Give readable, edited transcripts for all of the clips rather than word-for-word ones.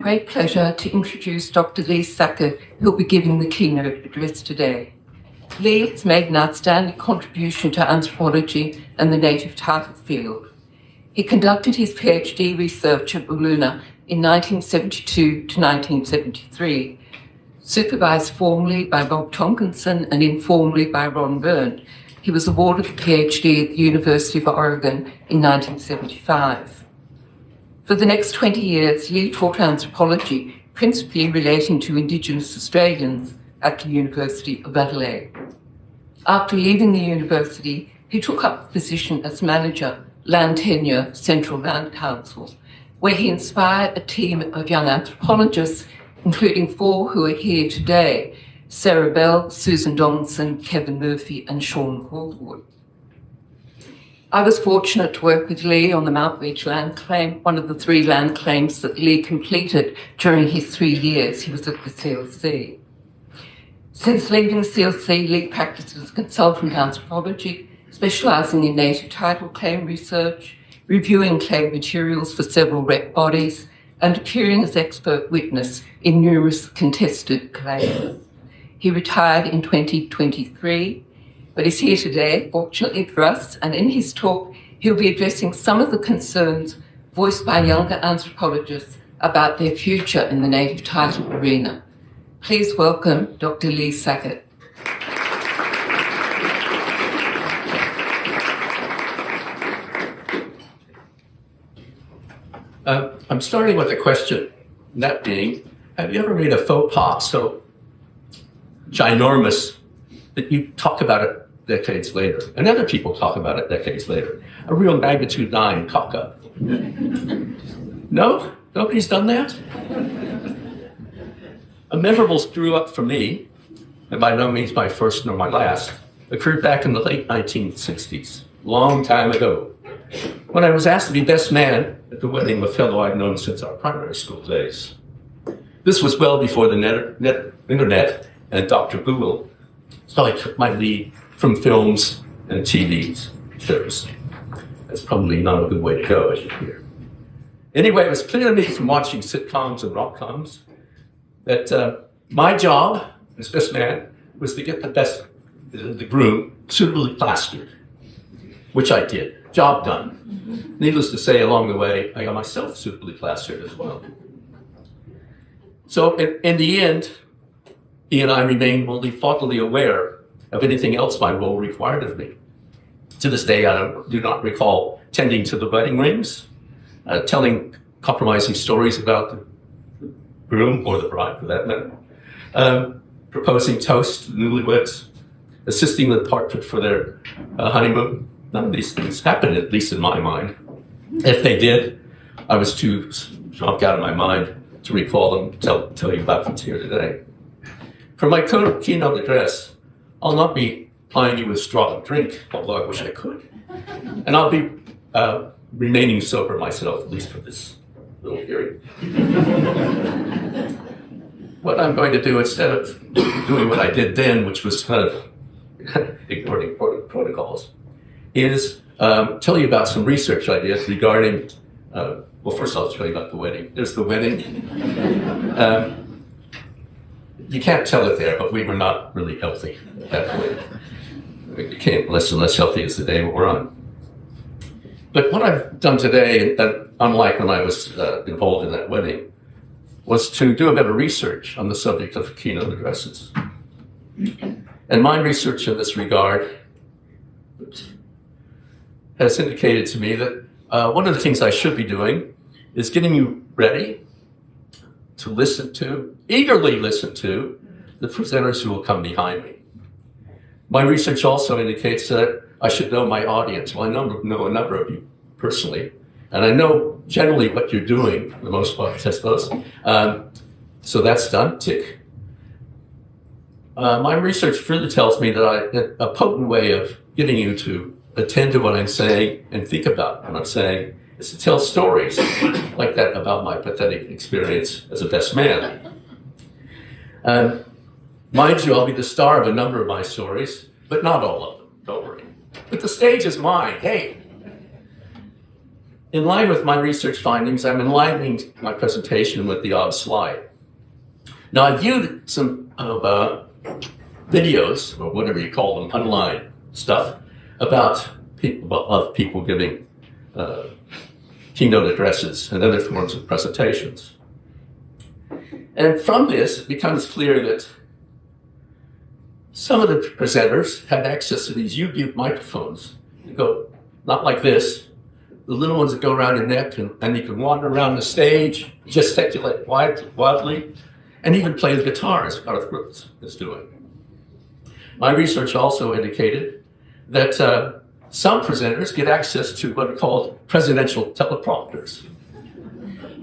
great pleasure to introduce Dr. Lee Sackett, who will be giving the keynote address today. Lee has made an outstanding contribution to anthropology and the native title field. He conducted his PhD research at Uluna in 1972 to 1973, supervised formally by Bob Tonkinson and informally by Ron Byrne. He was awarded the PhD at the University of Oregon in 1975. For the next 20 years, Lee taught anthropology, principally relating to Indigenous Australians at the University of Adelaide. After leaving the university, he took up the position as manager, Land Tenure, Central Land Council, where he inspired a team of young anthropologists, including 4 who are here today: Sarah Bell, Susan Donaldson, Kevin Murphy, and Sean Hallwood. I was fortunate to work with Lee on the Mount Ridge land claim, one of the 3 land claims that Lee completed during his 3 years he was at the CLC. Since leaving the CLC, Lee practiced as a consultant anthropology, specialising in native title claim research, reviewing claim materials for several rep bodies, and appearing as expert witness in numerous contested claims. He retired in 2023, but is here today, fortunately for us, and in his talk, he'll be addressing some of the concerns voiced by younger anthropologists about their future in the native title arena. Please welcome Dr. Lee Sackett. I'm starting with a question, that being, have you ever made a faux pas so ginormous that you talk about it decades later, and other people talk about it decades later? A real magnitude 9 cock-up. No? Nobody's done that? A memorable screw-up for me, and by no means my first nor my last, occurred back in the late 1960s, long time ago, when I was asked to be best man at the wedding of a fellow I'd known since our primary school days. This was well before the internet and Dr. Google, so I took my lead from films and TV shows. That's probably not a good way to go, as you hear. Anyway, it was clear to me from watching sitcoms and rom-coms that my job as best man was to get the groom suitably plastered, which I did. Job done. Needless to say, along the way, I got myself suitably plastered as well. So in the end, he and I remained only thoughtfully aware of anything else my role required of me. To this day, I do not recall tending to the wedding rings, telling compromising stories about the groom, or the bride for that matter, proposing toast to the newlyweds, assisting the partner for their honeymoon. None of these things happened, at least in my mind. If they did, I was too drunk out of my mind to recall them, tell you about them here today. For my keynote address, I'll not be plying you with strong drink, although I wish I could. And I'll be remaining sober myself, at least for this little period. What I'm going to do, instead of doing what I did then, which was kind of ignoring protocols, is tell you about some research ideas regarding, well, first I'll tell you about the wedding. There's the wedding. You can't tell it there, but we were not really healthy at that point. We became less and less healthy as the day wore on. But what I've done today, unlike when I was involved in that wedding, was to do a bit of research on the subject of keynote addresses. And my research in this regard has indicated to me that one of the things I should be doing is getting you ready to listen to, eagerly listen to, the presenters who will come behind me. My research also indicates that I should know my audience. Well, I know a number of you personally, and I know generally what you're doing for the most part, I suppose. So that's done, tick. My research really tells me that a potent way of getting you to attend to what I'm saying and think about what I'm saying is to tell stories like that about my pathetic experience as a best man. Mind you, I'll be the star of a number of my stories, but not all of them, don't worry. But the stage is mine, hey. in line with my research findings, I'm enlivening my presentation with the odd slide. Now, I viewed some videos, or whatever you call them, online stuff, about people giving keynote addresses and other forms of presentations. And from this, it becomes clear that some of the presenters had access to these U-Butte microphones. You go, not like this, the little ones that go around your neck, and you can wander around the stage, gesticulate wildly, and even play the guitar, as Garth Brooks is doing. My research also indicated that some presenters get access to what are called presidential teleprompters.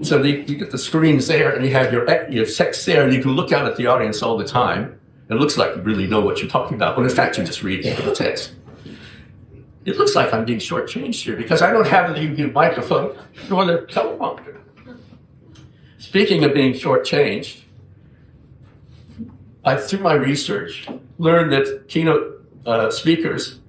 So you get the screens there, and you have your text there, and you can look out at the audience all the time. It looks like you really know what you're talking about, when in fact you're just reading the text. It looks like I'm being shortchanged here because I don't have the U-Butte microphone nor the teleprompter. Speaking of being shortchanged, through my research, learned that keynote speakers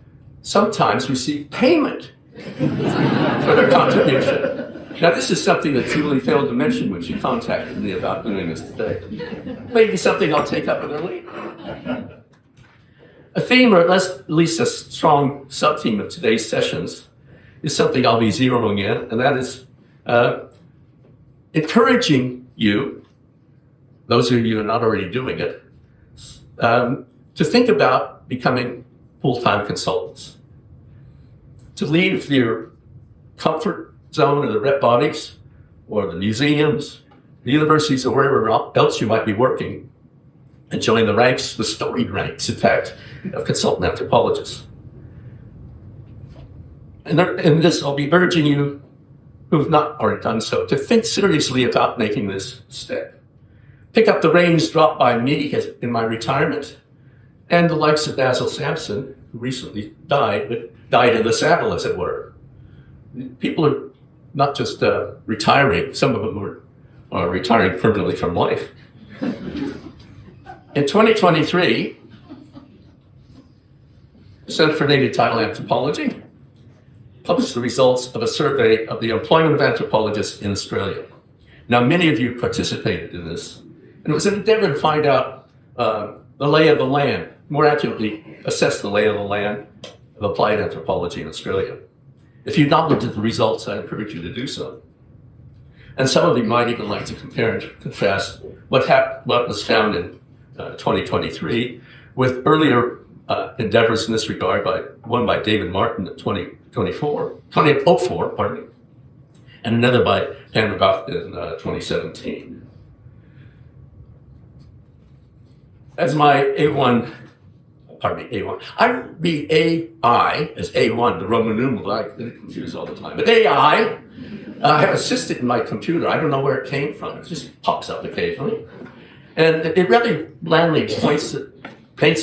sometimes receive payment for their contribution. Now, this is something that Julie failed to mention when she contacted me about doing this today. Maybe something I'll take up with her later. A theme, or at least a strong sub-theme of today's sessions, is something I'll be zeroing in, and that is encouraging you, those of you who are not already doing it, to think about becoming full-time consultants. To leave your comfort zone of the rep bodies, or the museums, the universities, or wherever else you might be working, and join the ranks, the storied ranks, in fact, of consultant anthropologists. And in this, I'll be urging you, who have not already done so, to think seriously about making this step. Pick up the reins dropped by me in my retirement, and the likes of Basil Sampson, who recently died, but died in the saddle, as it were. People are not just retiring, some of them are retiring permanently from life. In 2023, the Center for Native Title Anthropology published the results of a survey of the employment of anthropologists in Australia. Now, many of you participated in this, and it was an endeavor to find out the lay of the land, more accurately, assess the lay of the land of applied anthropology in Australia. If you've not looked at the results, I encourage you to do so. And some of you might even like to compare and contrast what was found in 2023 with earlier endeavors in this regard, one by David Martin in 2004, pardon me, and another by Pam McGough in 2017. As my A1, I read AI as A1, the Roman numeral. I get confused all the time. But AI, I have assisted in my computer. I don't know where it came from. It just pops up occasionally. And it really blandly paints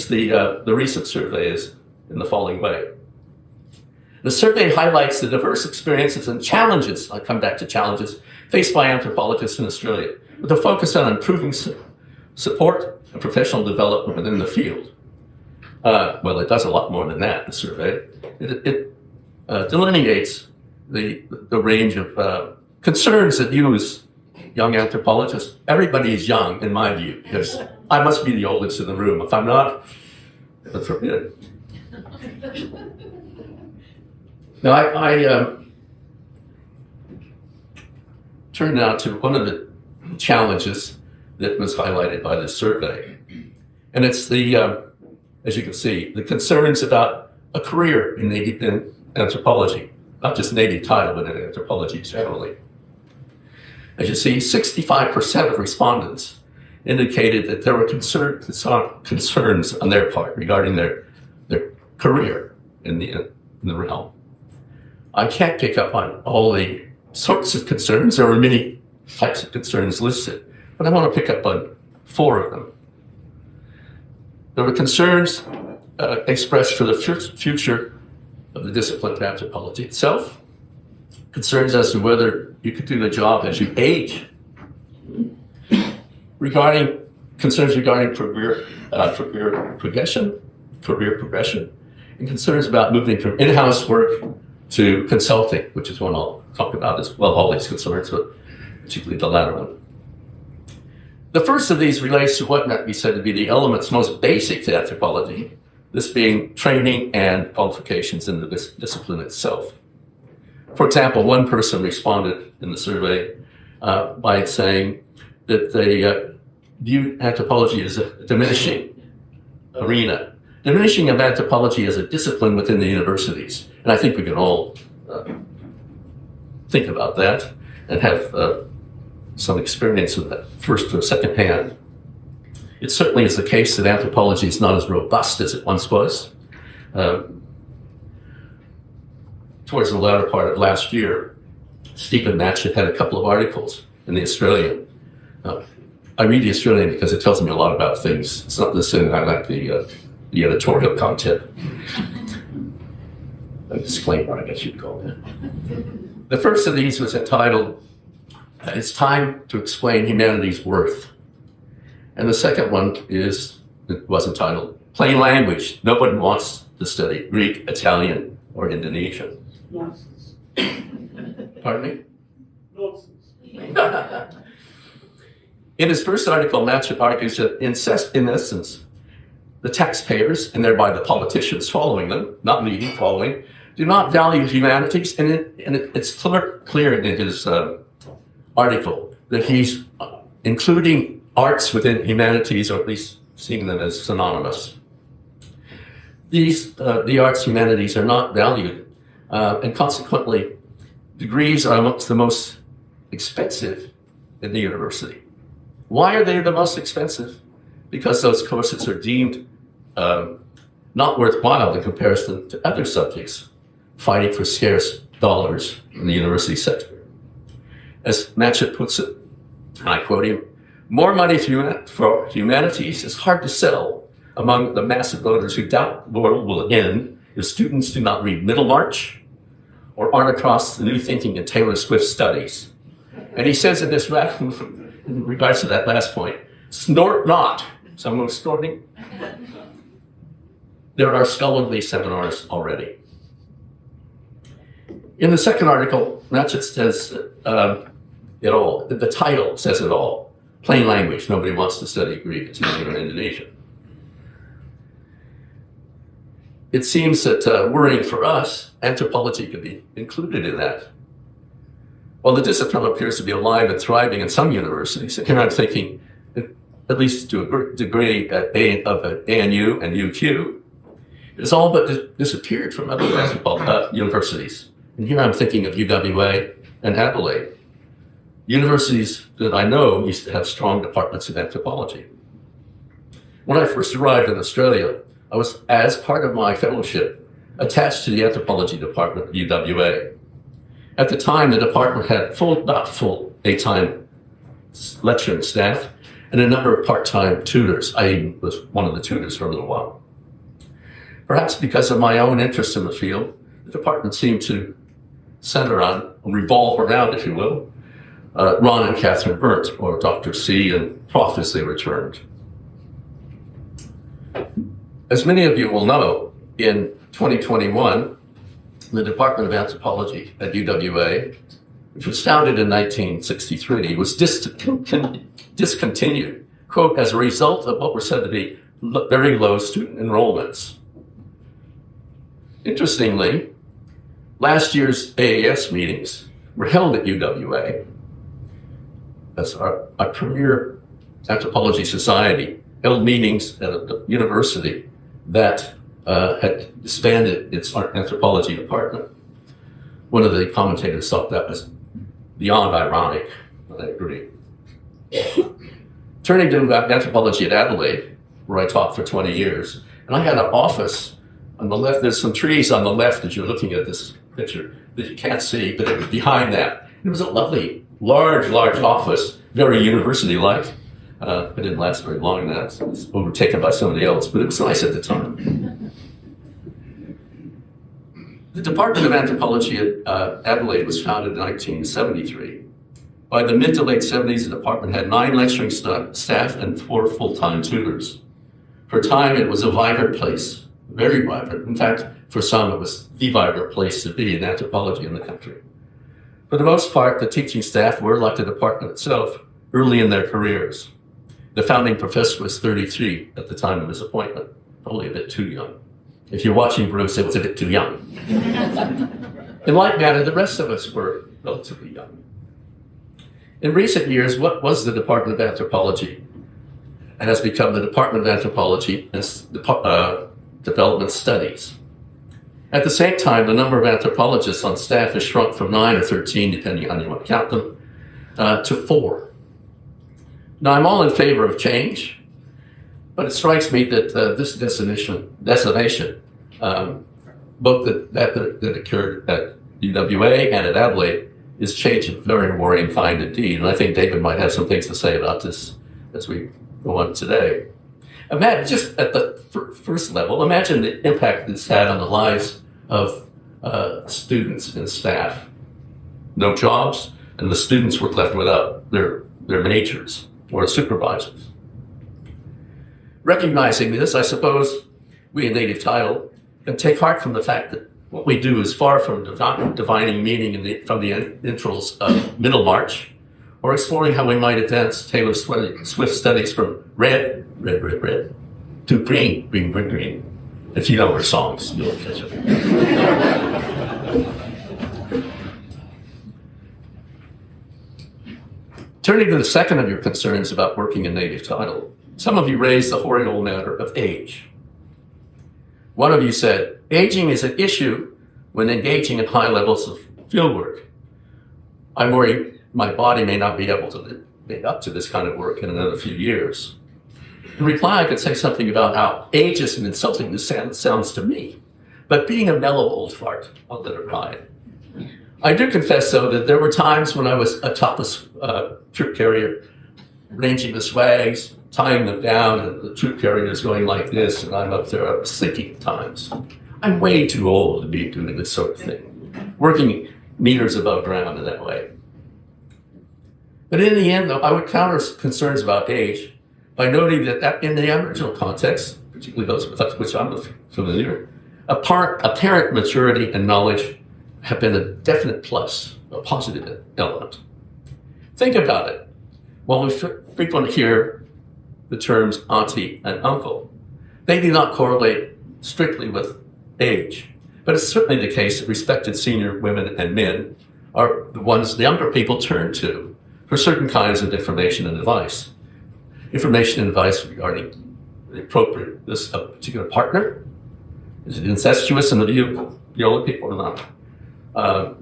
the recent surveys in the following way. The survey highlights the diverse experiences and challenges, I'll come back to challenges, faced by anthropologists in Australia, with a focus on improving support and professional development within the field. Well, it does a lot more than that, the survey. It delineates the range of concerns that you as young anthropologists, everybody is young in my view, because I must be the oldest in the room. If I'm not, God forbid. Now, I turn now to one of the challenges that was highlighted by this survey. And it's the, as you can see, the concerns about a career in anthropology, not just native title, but in anthropology generally. As you see, 65% of respondents indicated that there were concerns on their part regarding their career in the realm. I can't pick up on all the sorts of concerns. There were many types of concerns listed, but I want to pick up on 4 of them. There were concerns expressed for the future of the discipline of anthropology itself, concerns as to whether you could do the job as you age, concerns regarding career progression, and concerns about moving from in-house work to consulting, which is one I'll talk about as well all these concerns, but particularly the latter one. The first of these relates to what might be said to be the elements most basic to anthropology, this being training and qualifications in the discipline itself. For example, one person responded in the survey by saying that they view anthropology as a diminishing arena, diminishing of anthropology as a discipline within the universities. And I think we can all think about that and have some experience with that, first or second hand. It certainly is the case that anthropology is not as robust as it once was. Towards the latter part of last year, Stephen Matchett had a couple of articles in the Australian. I read the Australian because it tells me a lot about things. It's not necessarily I like the editorial content. A disclaimer, I guess you'd call it. The first of these was entitled, "It's Time to Explain Humanity's Worth." And the second one was entitled, "Plain Language. Nobody wants to study Greek, Italian, or Indonesian." Nonsense. Pardon me? Nonsense. In his first article, Matchett argues that in essence, the taxpayers, and thereby the politicians following them, not leading, following, do not value humanities. And it's clear in his article that he's including arts within humanities, or at least seeing them as synonymous. The arts humanities are not valued, and consequently, degrees are amongst the most expensive in the university. Why are they the most expensive? Because those courses are deemed not worthwhile in comparison to other subjects fighting for scarce dollars in the university sector. As Matchett puts it, and I quote him, "More money for humanities is hard to sell among the massive voters who doubt the world will end if students do not read Middlemarch or aren't across the new thinking in Taylor Swift studies." And he says in this in regards to that last point, "Snort not." Someone was snorting. There are scholarly seminars already. In the second article, Matchett says it all. The title says it all. Plain language. Nobody wants to study Greek, Italian, or Indonesian. It seems that worrying for us, anthropology could be included in that. While the discipline appears to be alive and thriving in some universities, and here I'm thinking, at least to a degree, of ANU and UQ, it has all but disappeared from other universities. And here I'm thinking of UWA and Adelaide. Universities that I know used to have strong departments in anthropology. When I first arrived in Australia, I was, as part of my fellowship, attached to the anthropology department of UWA. At the time, the department had not full daytime lecturing staff and a number of part-time tutors. I was one of the tutors for a little while. Perhaps because of my own interest in the field, the department seemed to revolve around, if you will, Ron and Catherine Burt, or Dr. C and Prof as they returned. As many of you will know, in 2021, the Department of Anthropology at UWA, which was founded in 1963, was discontinued, quote, as a result of what were said to be very low student enrollments. Interestingly, last year's AAS meetings were held at UWA. That's our premier anthropology society, held meetings at a university that had disbanded its anthropology department. One of the commentators thought that was beyond ironic, I agree. Turning to anthropology at Adelaide, where I taught for 20 years, and I had an office on the left. There's some trees on the left as you're looking at this picture that you can't see, but it was behind that. It was a lovely, large office, very university-like. It didn't last very long. That it was overtaken by somebody else, but it was nice at the time. The Department of Anthropology at Adelaide was founded in 1973. By the mid to late 70s, the department had 9 lecturing staff and 4 full-time tutors. For a time, it was a vibrant place, very vibrant. In fact, for some, it was the vibrant place to be in anthropology in the country. For the most part, the teaching staff were, like the department itself, early in their careers. The founding professor was 33 at the time of his appointment, probably a bit too young. If you're watching Bruce, it was a bit too young. In like manner, the rest of us were relatively young. In recent years, what was the Department of Anthropology has become the Department of Anthropology and Development Studies. At the same time, the number of anthropologists on staff has shrunk from 9 or 13, depending on how you want to count them, to 4. Now, I'm all in favor of change, but it strikes me that this decimation, both that occurred at UWA and at Adelaide, is change of very worrying kind indeed. And I think David might have some things to say about this as we go on today. Imagine, just at the first level, imagine the impact this had on the lives of students and staff. No jobs, and the students were left without their majors or supervisors. Recognizing this, I suppose we in Native Title can take heart from the fact that what we do is far from divining meaning from the entrails of Middlemarch, or exploring how we might advance Taylor Swift's studies from red, red, red, red, to green, green, green, green. If you know her songs, you'll catch it. Turning to the second of your concerns about working in Native Title, some of you raised the hoary old matter of age. One of you said, aging is an issue when engaging in high levels of field work. I'm worried my body may not be able to live up to this kind of work in another few years. In reply, I could say something about how age isn't insulting as it sounds to me, but being a mellow old fart, I'll let it ride. I do confess, though, that there were times when I was atop a troop carrier, arranging the swags, tying them down, and the troop carrier is going like this, and I'm up there, I was thinking at times, I'm way too old to be doing this sort of thing, working meters above ground in that way. But in the end, though, I would counter concerns about age by noting that in the Aboriginal context, particularly those with which I'm familiar, apparent maturity and knowledge have been a definite plus, a positive element. Think about it. While we frequently hear the terms auntie and uncle, they do not correlate strictly with age. But it's certainly the case that respected senior women and men are the ones the younger people turn to for certain kinds of information and advice. Information and advice regarding the appropriateness of a particular partner. Is it incestuous in the view of the older people or not?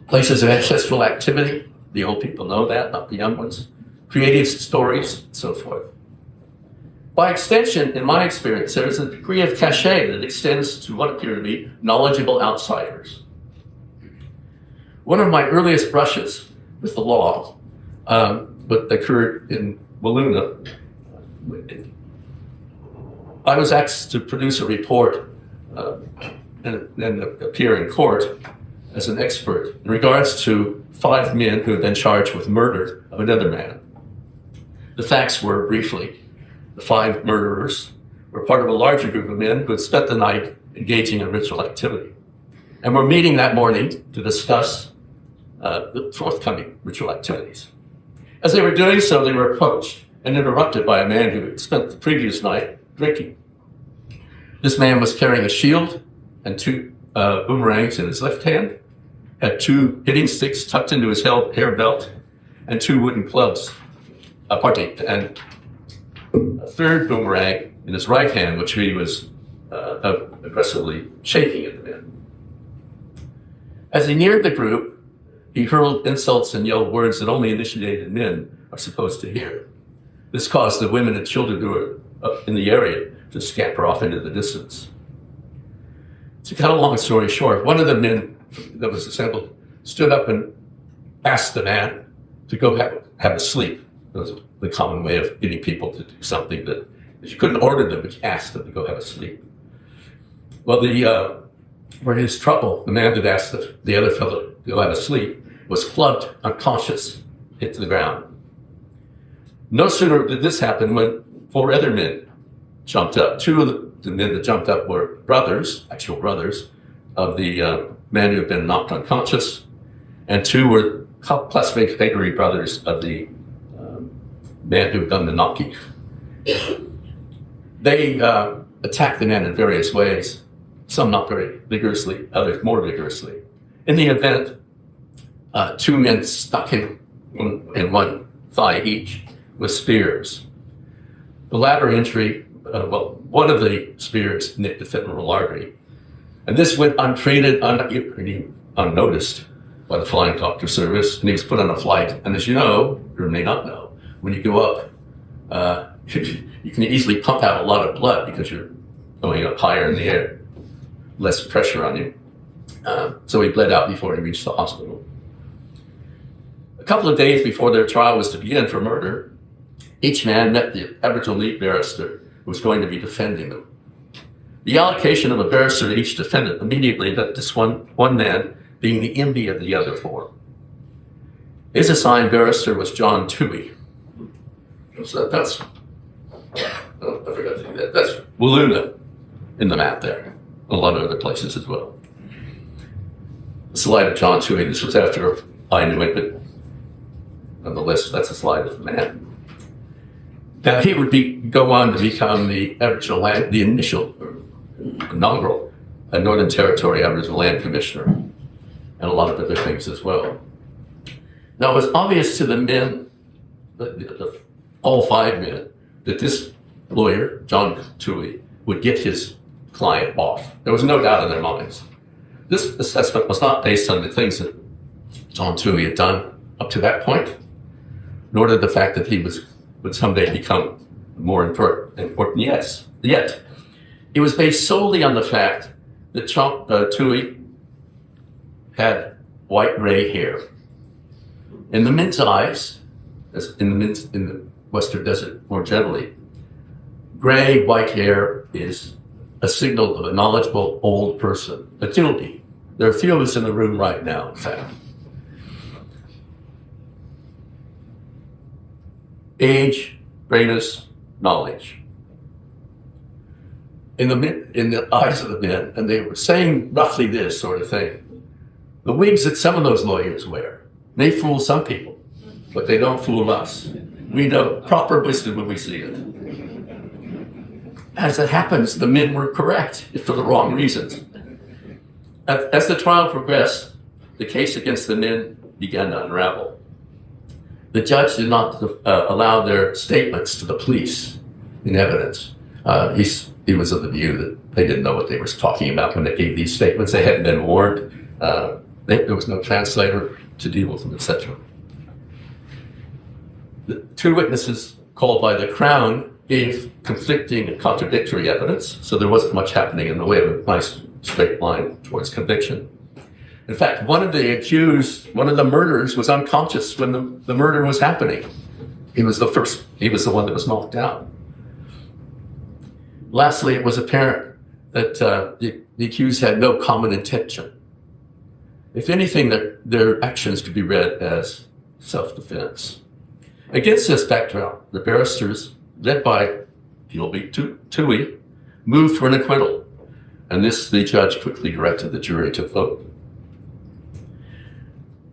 Places of ancestral activity. The old people know that, not the young ones. Creative stories, and so forth. By extension, in my experience, there is a degree of cachet that extends to what appear to be knowledgeable outsiders. One of my earliest brushes with the law, but occurred in Walloona, I was asked to produce a report and appear in court as an expert in regards to 5 men who had been charged with murder of another man. The facts were, briefly, the 5 murderers were part of a larger group of men who had spent the night engaging in ritual activity and were meeting that morning to discuss the forthcoming ritual activities. As they were doing so, they were approached and interrupted by a man who had spent the previous night drinking. This man was carrying a shield and 2 boomerangs in his left hand, had 2 hitting sticks tucked into his hair belt, and 2 wooden clubs, and a 3rd boomerang in his right hand, which he was aggressively shaking at the man. As he neared the group, he hurled insults and yelled words that only initiated men are supposed to hear. This caused the women and children who were up in the area to scamper off into the distance. To cut a long story short, one of the men that was assembled stood up and asked the man to go have a sleep. It was the common way of getting people to do something that you couldn't order them, but you asked them to go have a sleep. Well, for his trouble, the man that asked the other fellow to go have a sleep was clubbed unconscious, hit to the ground. No sooner did this happen when 4 other men jumped up. 2 of the men that jumped up were brothers, actual brothers, of the man who had been knocked unconscious, and two were classificatory brothers of the man who had done the knocky. They attacked the man in various ways, some not very vigorously, others more vigorously. In the event, two men stuck him in one thigh each with spears. The latter injury, one of the spears nicked the femoral artery. And this went untreated, unnoticed by the flying doctor service, and he was put on a flight. And as you know, or may not know, when you go up, you can easily pump out a lot of blood because you're going up higher in the air, less pressure on you. So he bled out before he reached the hospital. A couple of days before their trial was to begin for murder, each man met the Aboriginal lead barrister who was going to be defending them. The allocation of a barrister to each defendant immediately led this one man being the envy of the other four. His assigned barrister was John Toohey. So that's, I forgot to do that. That's Wooloona in the map there. A lot of other places as well. The slide of John Toohey, this was after I knew it, but nonetheless, that's a slide of the man. Now he would go on to become the Aboriginal land, the inaugural Northern Territory Aboriginal Land Commissioner, and a lot of other things as well. Now it was obvious to the men, all five men, that this lawyer, John Toohey, would get his client off. There was no doubt in their minds. This assessment was not based on the things that John Toohey had done up to that point, nor did the fact that he would someday become more important. Yet, it was based solely on the fact that Toohey had white-gray hair. In the men's eyes, as in the Western Desert more generally, gray, white hair is a signal of a knowledgeable old person, a tilde. There are a few of us in the room right now, in fact. Age, grayness, knowledge. In the eyes of the men, and they were saying roughly this sort of thing. The wigs that some of those lawyers wear may fool some people, but they don't fool us. We know proper wisdom when we see it. As it happens, the men were correct, if for the wrong reasons. As the trial progressed, the case against the men began to unravel. The judge did not allow their statements to the police in evidence. He was of the view that they didn't know what they were talking about when they gave these statements. They hadn't been warned. There was no translator to deal with them, etc. The two witnesses called by the Crown gave conflicting and contradictory evidence, so there wasn't much happening in the way of a nice straight line towards conviction. In fact, one of the murderers was unconscious when the murder was happening. He was the one that was knocked out. Lastly, it was apparent that the accused had no common intention. If anything, their actions could be read as self-defense. Against this background, the barristers, led by Toohey, moved for an acquittal, and this the judge quickly directed the jury to vote.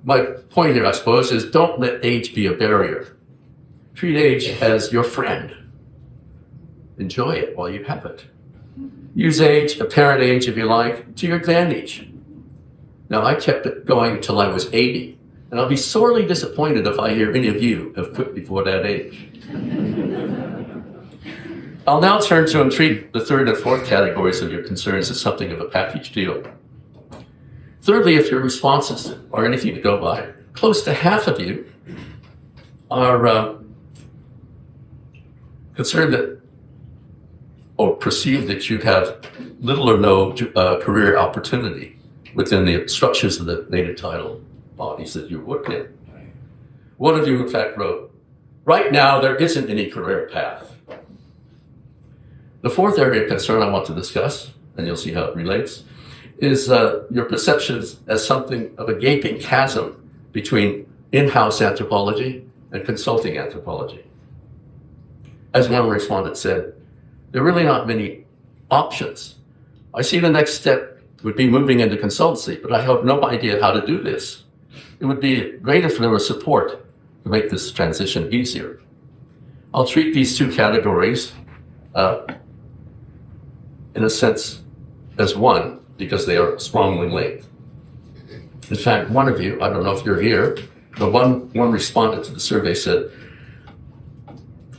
My point here, I suppose, is don't let age be a barrier. Treat age as your friend. Enjoy it while you have it. Use age, apparent age if you like, to your advantage. Now, I kept it going until I was 80, and I'll be sorely disappointed if I hear any of you have quit before that age. I'll now turn to and treat the third and fourth categories of your concerns as something of a package deal. Thirdly, if your responses are anything to go by, close to half of you are concerned that or perceive that you have little or no career opportunity within the structures of the native title bodies that you work in. One of you, in fact, wrote, "Right now, there isn't any career path." The fourth area of concern I want to discuss, and you'll see how it relates, is your perceptions as something of a gaping chasm between in-house anthropology and consulting anthropology. As one respondent said, there are really not many options. I see the next step would be moving into consultancy, but I have no idea how to do this. it would be great if there was support to make this transition easier. I'll treat these two categories in a sense as one because they are strongly linked. In fact, one of you, I don't know if you're here, but one respondent to the survey said,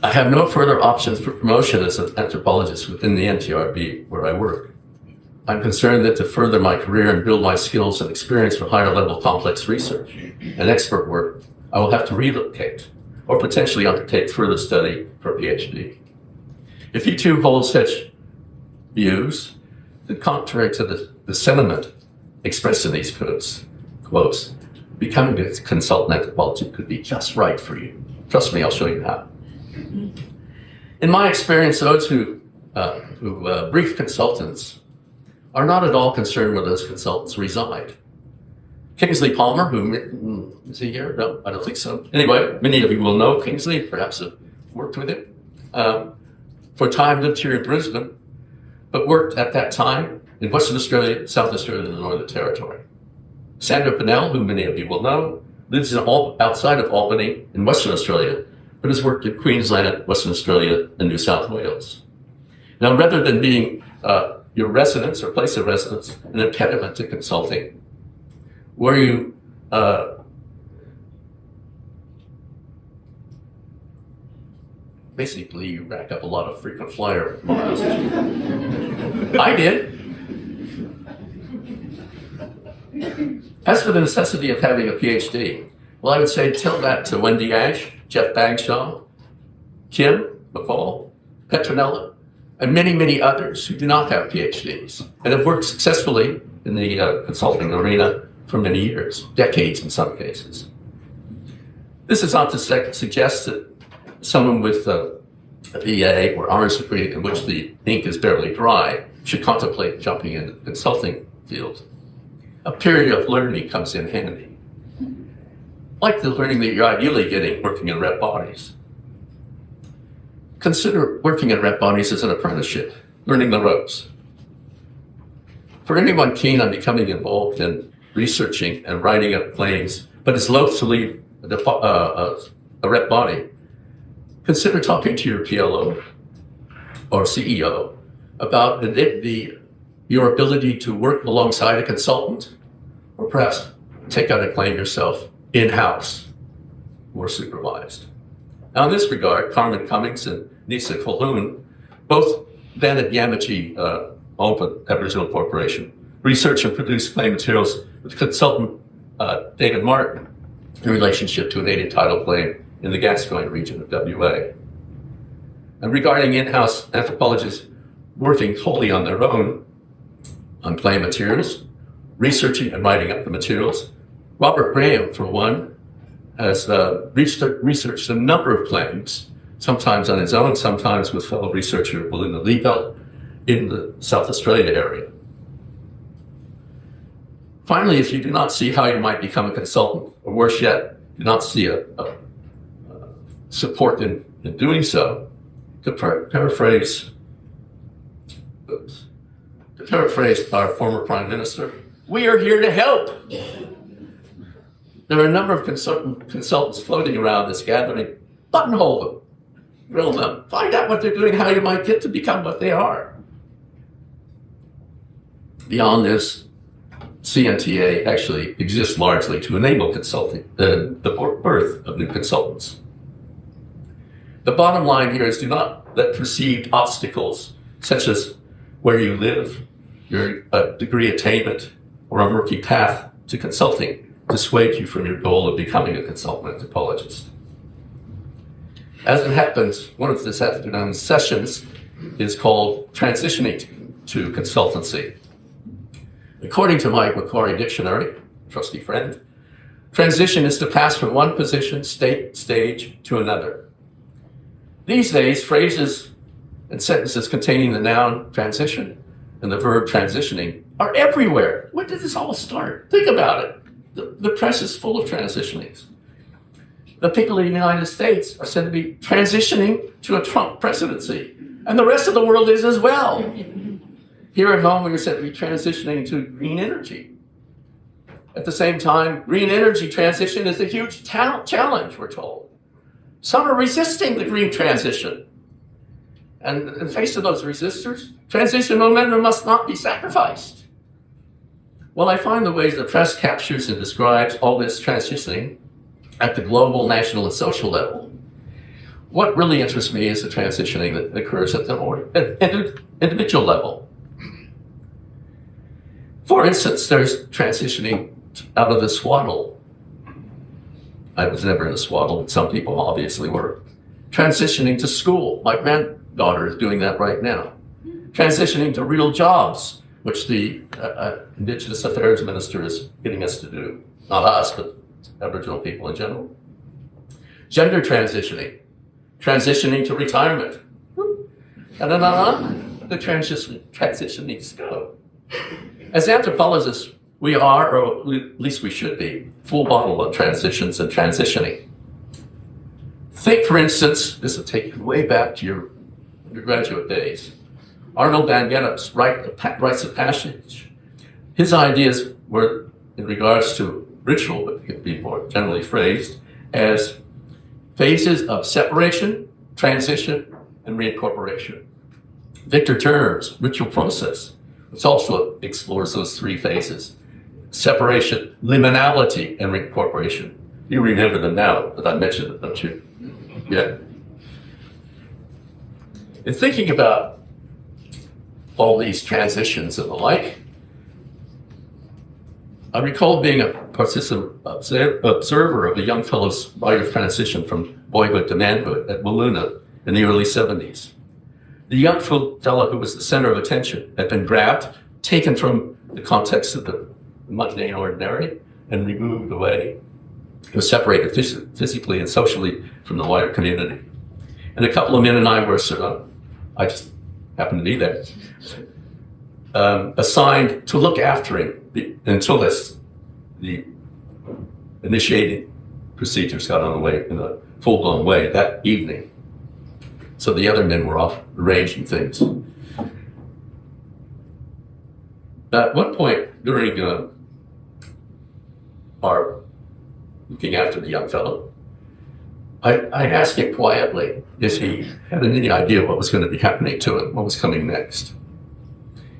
I have no further options for promotion as an anthropologist within the NTRB where I work. I'm concerned that to further my career and build my skills and experience for higher level complex research and expert work, I will have to relocate or potentially undertake further study for a PhD. If you too hold such views, then contrary to the sentiment expressed in these quotes, becoming a consultant anthropologist could be just right for you. Trust me, I'll show you how. In my experience, those who brief consultants are not at all concerned where those consultants reside. Kingsley Palmer, who is he here? No, I don't think so. Anyway, many of you will know Kingsley, perhaps have worked with him. For a time lived here in Brisbane, but worked at that time in Western Australia, South Australia, and the Northern Territory. Sandra Pennell, who many of you will know, lives outside of Albany in Western Australia, but has worked in Queensland, Western Australia, and New South Wales. Now, rather than being your residence or place of residence an impediment to consulting, where you basically you rack up a lot of frequent flyer miles. I did. As for the necessity of having a PhD, well, I would say tell that to Wendy Ash, Jeff Bagshaw, Kim McCall, Petronella, and many, many others who do not have PhDs and have worked successfully in the consulting arena for many years, decades in some cases. This is not to suggest that someone with a BA or honors degree in which the ink is barely dry should contemplate jumping into the consulting field. A period of learning comes in handy, like the learning that you're ideally getting working in rep bodies. Consider working in rep bodies as an apprenticeship, learning the ropes. For anyone keen on becoming involved in researching and writing up claims, but is loath to leave a rep body, consider talking to your PLO or CEO about your ability to work alongside a consultant, or perhaps take out a claim yourself in-house or supervised. Now, in this regard, Carmen Cummings and Nisa Colhoun, both then at Yamaji Open Aboriginal Corporation, research and produce claim materials with consultant David Martin in relationship to a native title claim in the Gascoyne region of WA. And regarding in-house anthropologists working wholly on their own on claim materials, researching and writing up the materials, Robert Graham, for one, has researched a number of claims, sometimes on his own, sometimes with fellow researcher Belinda Liebelt in the South Australia area. Finally, if you do not see how you might become a consultant, or worse yet, do not see a support in doing so, to paraphrase our former Prime Minister, we are here to help. There are a number of consultants floating around this gathering. Buttonhole them, grill them, find out what they're doing, how you might get to become what they are. Beyond this, CNTA actually exists largely to enable consulting, the birth of new consultants. The bottom line here is do not let perceived obstacles, such as where you live, your degree attainment, or a murky path to consulting, dissuade you from your goal of becoming a consultant anthropologist. As it happens, one of this afternoon's sessions is called Transitioning to Consultancy. According to my Macquarie Dictionary, trusty friend, transition is to pass from one position, stage to another. These days, phrases and sentences containing the noun transition and the verb transitioning are everywhere. When did this all start? Think about it. The press is full of transitionings. The people in the United States are said to be transitioning to a Trump presidency, and the rest of the world is as well. Here at home, we are said to be transitioning to green energy. At the same time, green energy transition is a huge challenge, we're told. Some are resisting the green transition. And in the face of those resistors, transition momentum must not be sacrificed. Well, I find the ways the press captures and describes all this transitioning at the global, national, and social level. What really interests me is the transitioning that occurs at the more individual level. For instance, there's transitioning out of the swaddle. I was never in a swaddle, but some people obviously were. Transitioning to school. My granddaughter is doing that right now. Transitioning to real jobs, which the Indigenous Affairs Minister is getting us to do. Not us, but Aboriginal people in general. Gender transitioning. Transitioning to retirement. The transition needs to go. As anthropologists, we are, or at least we should be, full bottle of transitions and transitioning. Think, for instance, this will take you way back to your undergraduate days. Arnold van Gennep's rites of passage. His ideas were in regards to ritual, but could be more generally phrased as phases of separation, transition, and reincorporation. Victor Turner's ritual process, which also explores those three phases: separation, liminality, and reincorporation. You remember them now that I mentioned it, don't you? Yeah. In thinking about all these transitions and the like, I recall being a observer of a young fellow's rite of transition from boyhood to manhood at Walloona in the early 70s. The young fellow who was the center of attention had been grabbed, taken from the context of the mundane ordinary, and removed away. He was separated physically and socially from the wider community. And a couple of men and I were I just happened to be there, assigned to look after him until the initiating procedures got underway in a full-blown way that evening. So the other men were off arranging things. At one point during our looking after the young fellow, I asked him quietly if he had any idea what was going to be happening to him, what was coming next.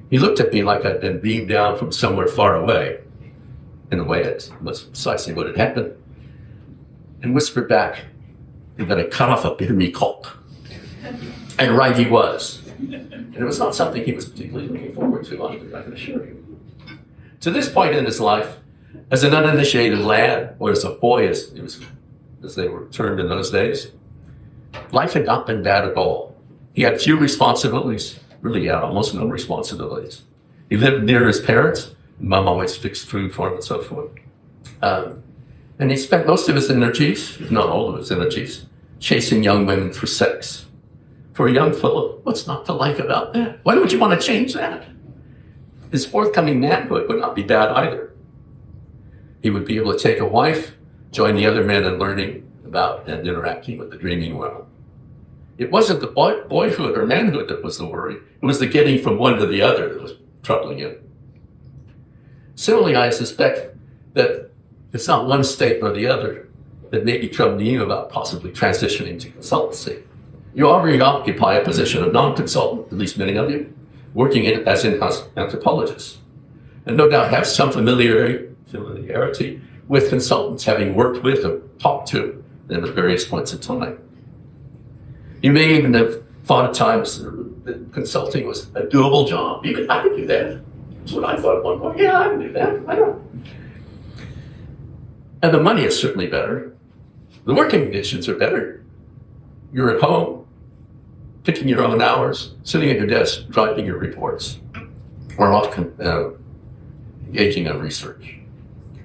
He looked at me like I'd been beamed down from somewhere far away. In a way, it was precisely what had happened. And whispered back, "You're going to cut off a bit of me cock." And right he was. And it was not something he was particularly looking forward to, I can assure you. To this point in his life, as an uninitiated lad, or as a boy, as they were termed in those days, life had not been bad at all. He had few responsibilities, really had almost no responsibilities. He lived near his parents. Mom always fixed food for him and so forth. And he spent most of his energies, if not all of his energies, chasing young women for sex. For a young fellow, what's not to like about that? Why would you want to change that? His forthcoming manhood would not be bad either. He would be able to take a wife, join the other men in learning about and interacting with the dreaming world. It wasn't the boyhood or manhood that was the worry. It was the getting from one to the other that was troubling him. Similarly, I suspect that it's not one state or the other that may be troubling you about possibly transitioning to consultancy. You already occupy a position of non-consultant, at least many of you, working as in-house anthropologists, and no doubt have some familiarity with consultants, having worked with or talked to them at various points in time. You may even have thought at times that consulting was a doable job. I could do that. That's what I thought at one point. Yeah, I can do that. I know. And the money is certainly better. The working conditions are better. You're at home, picking your own hours, sitting at your desk, driving your reports, or often engaging in research.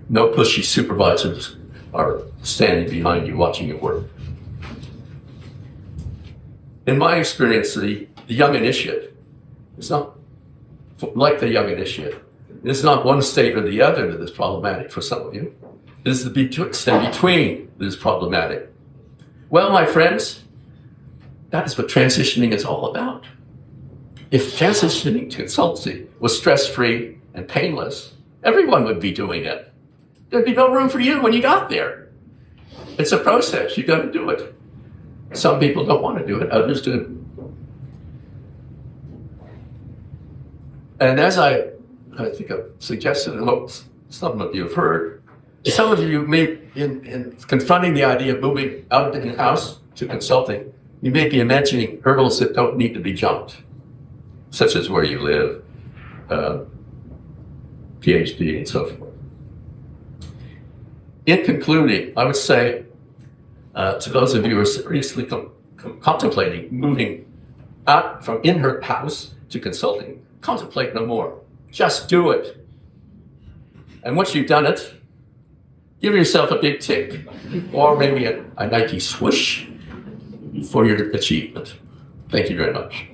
No pushy supervisors are standing behind you watching you work. In my experience, the young initiate is not like the young initiate. It is not one state or the other that is problematic for some of you. It is the extent between that is problematic. Well, my friends, that is what transitioning is all about. If transitioning to consultancy was stress-free and painless, everyone would be doing it. there'd be no room for you when you got there. It's a process. You got to do it. Some people don't want to do it. Others do. And as I think I've suggested, and what some of you have heard, some of you may, in confronting the idea of moving out of the house to consulting, you may be imagining hurdles that don't need to be jumped, such as where you live, PhD, and so forth. In concluding, I would say to those of you who are seriously contemplating moving out from in her house to consulting, contemplate no more. Just do it. And once you've done it, give yourself a big tick, or maybe a Nike swoosh for your achievement. Thank you very much.